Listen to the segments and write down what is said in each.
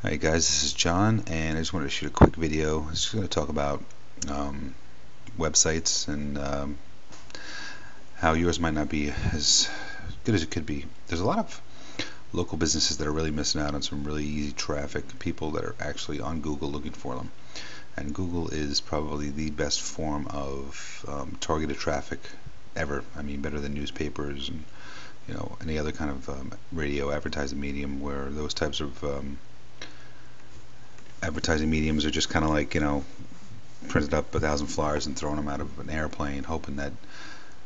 Hi guys, this is John, and I just wanted to shoot a quick video. I'm just going to talk about websites and how yours might not be as good as it could be. There's a lot of local businesses that are really missing out on some really easy traffic, people that are actually on Google looking for them. And Google is probably the best form of targeted traffic ever. I mean, better than newspapers and any other kind of radio advertising medium, where those types of advertising mediums are just kind of like, printed up 1,000 flyers and throwing them out of an airplane, hoping that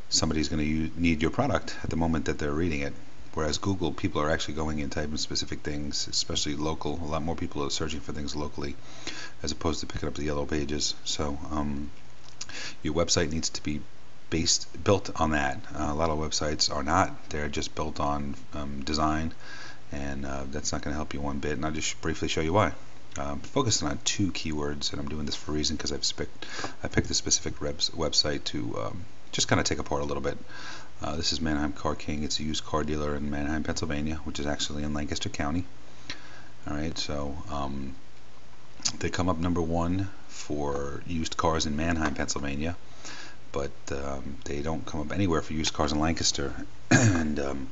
somebody's going to need your product at the moment that they're reading it. Whereas Google, people are actually going and typing specific things, especially local. A lot more people are searching for things locally as opposed to picking up the yellow pages. So your website needs to be built on that. A lot of websites are not. They're just built on design, and that's not going to help you one bit. And I'll just briefly show you why. Focusing on two keywords, and I'm doing this for a reason, because I picked a specific website to just kind of take apart a little bit. This is Manheim Car King. It's a used car dealer in Manheim, Pennsylvania, which is actually in Lancaster County. Alright, so they come up number one for used cars in Manheim, Pennsylvania, but they don't come up anywhere for used cars in Lancaster. And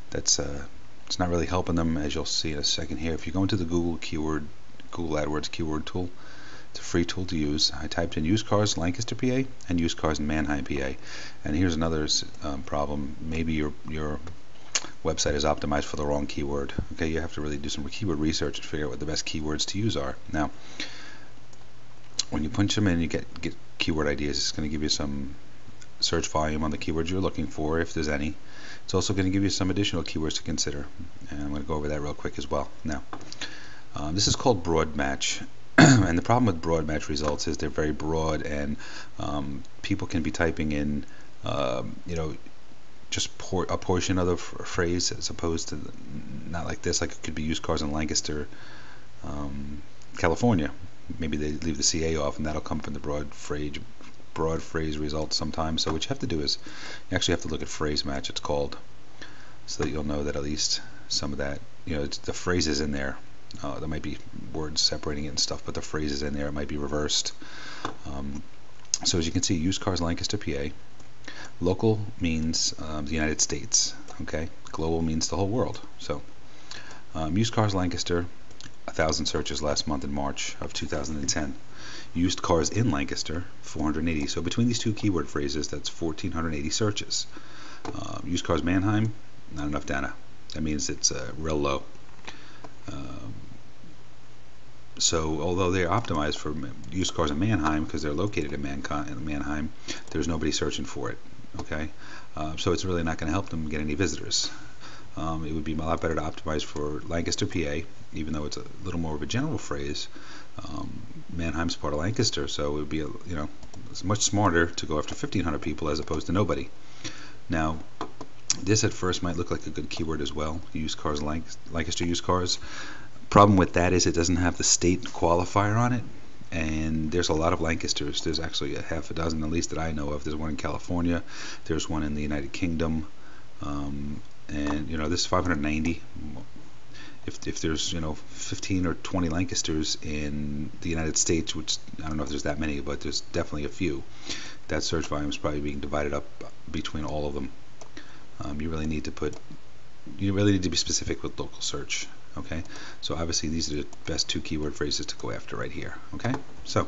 that's it's not really helping them, as you'll see in a second here. If you go into the Google AdWords keyword tool, it's a free tool to use. I typed in used cars Lancaster, PA, and used cars in Manheim, PA. And here's another problem. Maybe your website is optimized for the wrong keyword. Okay, you have to really do some keyword research and figure out what the best keywords to use are. Now, when you punch them in, you get keyword ideas. It's going to give you some search volume on the keywords you're looking for, if there's any. It's also going to give you some additional keywords to consider, and I'm going to go over that real quick as well. Now, this is called broad match, and the problem with broad match results is they're very broad, and people can be typing in just a portion of the phrase, as opposed to not like this. Like, it could be used cars in Lancaster, California. Maybe they leave the CA off, and that'll come from the broad phrase results sometimes. So what you have to do is you actually have to look at phrase match, it's called, so that you'll know that at least some of that, the phrase is in there. There might be words separating it and stuff, but the phrase is in there. It might be reversed. So as you can see, used cars Lancaster, PA. Local means the United States. Okay, global means the whole world. So used cars Lancaster, 1,000 searches last month in March of 2010. Used cars in Lancaster, 480. So between these two keyword phrases, that's 1,480 searches. Used cars Manheim, not enough data. That means it's real low. So although they're optimized for used cars in Manheim, because they're located in Manheim, there's nobody searching for it. Okay, so it's really not going to help them get any visitors. It would be a lot better to optimize for Lancaster, PA, even though it's a little more of a general phrase. Manheim's part of Lancaster, so it would be it's much smarter to go after 1,500 people as opposed to nobody. Now, this at first might look like a good keyword as well. Used cars, Lancaster used cars. Problem with that is it doesn't have the state qualifier on it, and there's a lot of Lancasters. There's actually a half a dozen, at least, that I know of. There's one in California, there's one in the United Kingdom, and this is 590. If there's 15 or 20 Lancasters in the United States, which I don't know if there's that many, but there's definitely a few, that search volume is probably being divided up between all of them. You really need to be specific with local search. Okay, so obviously these are the best two keyword phrases to go after right here. Okay, so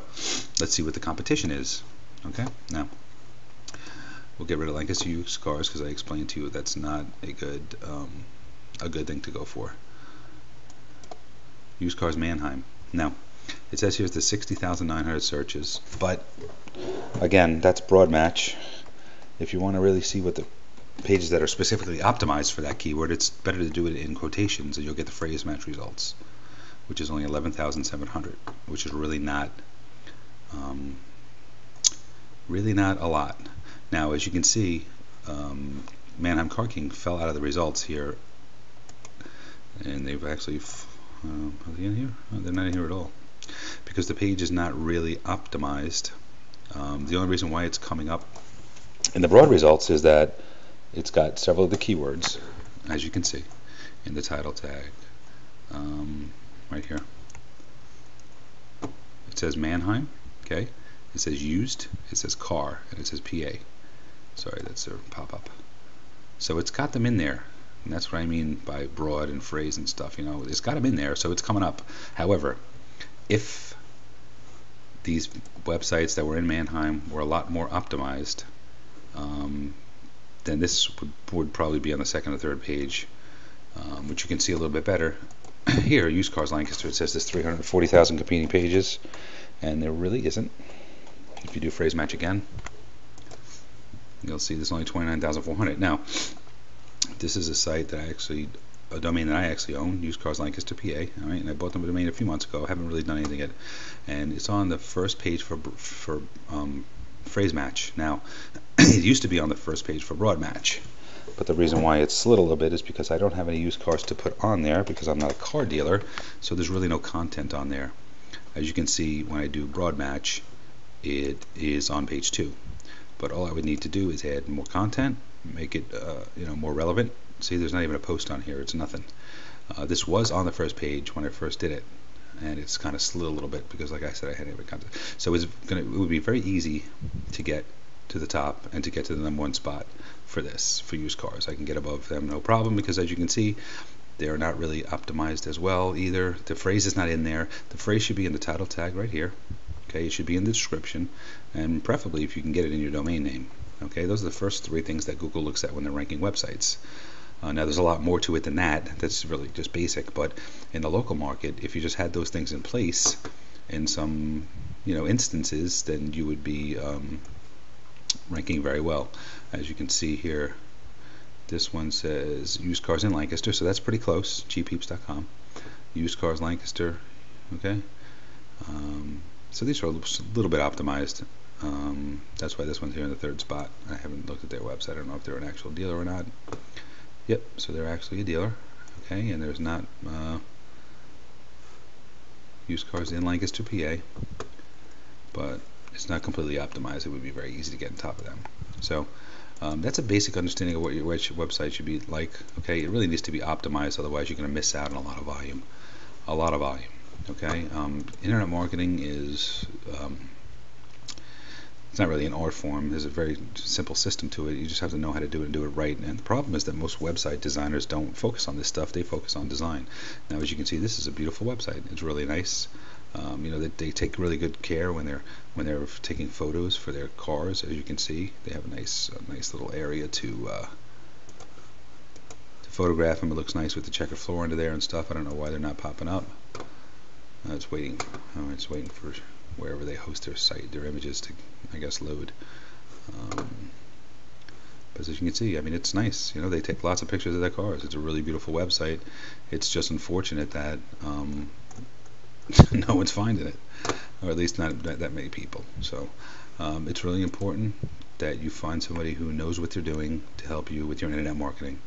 let's see what the competition is. Okay, now we'll get rid of Lancaster used cars, because I explained to you that's not a good thing to go for. Used cars Manheim. Now, it says here's the 60,900 searches, but again, that's broad match. If you want to really see what the pages that are specifically optimized for that keyword, it's better to do it in quotations, and you'll get the phrase match results, which is only 11,700, which is really not a lot. Now, as you can see, Manheim Car King fell out of the results here, and they've actually are they in here? Oh, they're not in here at all, because the page is not really optimized. The only reason why it's coming up in the broad results is that it's got several of the keywords, as you can see in the title tag. right here. It says Mannheim, okay? It says used, it says car, and it says PA. Sorry, that's a pop-up. So it's got them in there, and that's what I mean by broad and phrase and stuff. You know, it's got them in there, so it's coming up. However, if these websites that were in Mannheim were a lot more optimized, then this would probably be on the second or third page, which you can see a little bit better. Here, Used Cars Lancaster, it says there's 340,000 competing pages, and there really isn't. If you do phrase match again, you'll see there's only 29,400. Now, this is a site that a domain that I actually own, Used Cars Lancaster, PA. All right, and I bought the domain a few months ago. I haven't really done anything yet, and it's on the first page for phrase match. Now, it used to be on the first page for broad match, but the reason why it's slid a little bit is because I don't have any used cars to put on there because I'm not a car dealer, so there's really no content on there. As you can see, when I do broad match, it is on page 2. But all I would need to do is add more content, make it more relevant. See, there's not even a post on here. It's nothing. This was on the first page when I first did it, and it's kind of slid a little bit because, like I said, I had any content. So it would be very easy to get to the top and to get to the #1 spot for this, for used cars. I can get above them no problem because, as you can see, they're not really optimized as well either. The phrase is not in there. The phrase should be in the title tag right here. Okay, it should be in the description, and preferably if you can get it in your domain name. Okay, those are the first 3 things that Google looks at when they're ranking websites. Now there's a lot more to it than that. That's really just basic, but in the local market, if you just had those things in place in some instances, then you would be ranking very well. As you can see here, this one says used cars in Lancaster, so that's pretty close. Cheapheaps.com, used cars Lancaster. Okay, so these are a little bit optimized. That's why this one's here in the 3rd spot. I haven't looked at their website. I don't know if they're an actual dealer or not. Yep, so they're actually a dealer. Okay, and there's not used cars in Lancaster, PA, but it's not completely optimized. It would be very easy to get on top of them. So that's a basic understanding of what your website should be like. Okay, it really needs to be optimized, otherwise you're going to miss out on a lot of volume. A lot of volume. Okay, internet marketing is it's not really an art form. There's a very simple system to it. You just have to know how to do it and do it right. And the problem is that most website designers don't focus on this stuff. They focus on design. Now, as you can see, this is a beautiful website. It's really nice. They take really good care when they're taking photos for their cars. As you can see, they have a nice little area to photograph them. It looks nice with the checkered floor under there and stuff. I don't know why they're not popping up. It's waiting. Oh, it's waiting for wherever they host their site, their images to, I guess, load. But as you can see, I mean, it's nice. They take lots of pictures of their cars. It's a really beautiful website. It's just unfortunate that no one's finding it, or at least not that many people. So it's really important that you find somebody who knows what they're doing to help you with your internet marketing.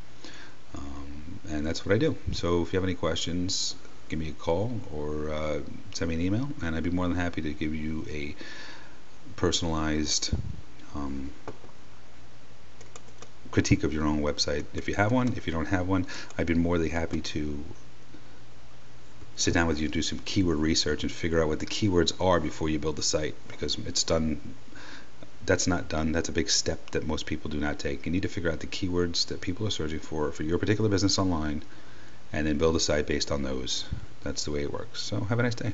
And that's what I do. So if you have any questions, give me a call or send me an email, and I'd be more than happy to give you a personalized critique of your own website. If you have one, if you don't have one, I'd be more than happy to sit down with you, do some keyword research, and figure out what the keywords are before you build the site, because it's done. That's not done. That's a big step that most people do not take. You need to figure out the keywords that people are searching for your particular business online, and then build a site based on those. That's the way it works. So have a nice day.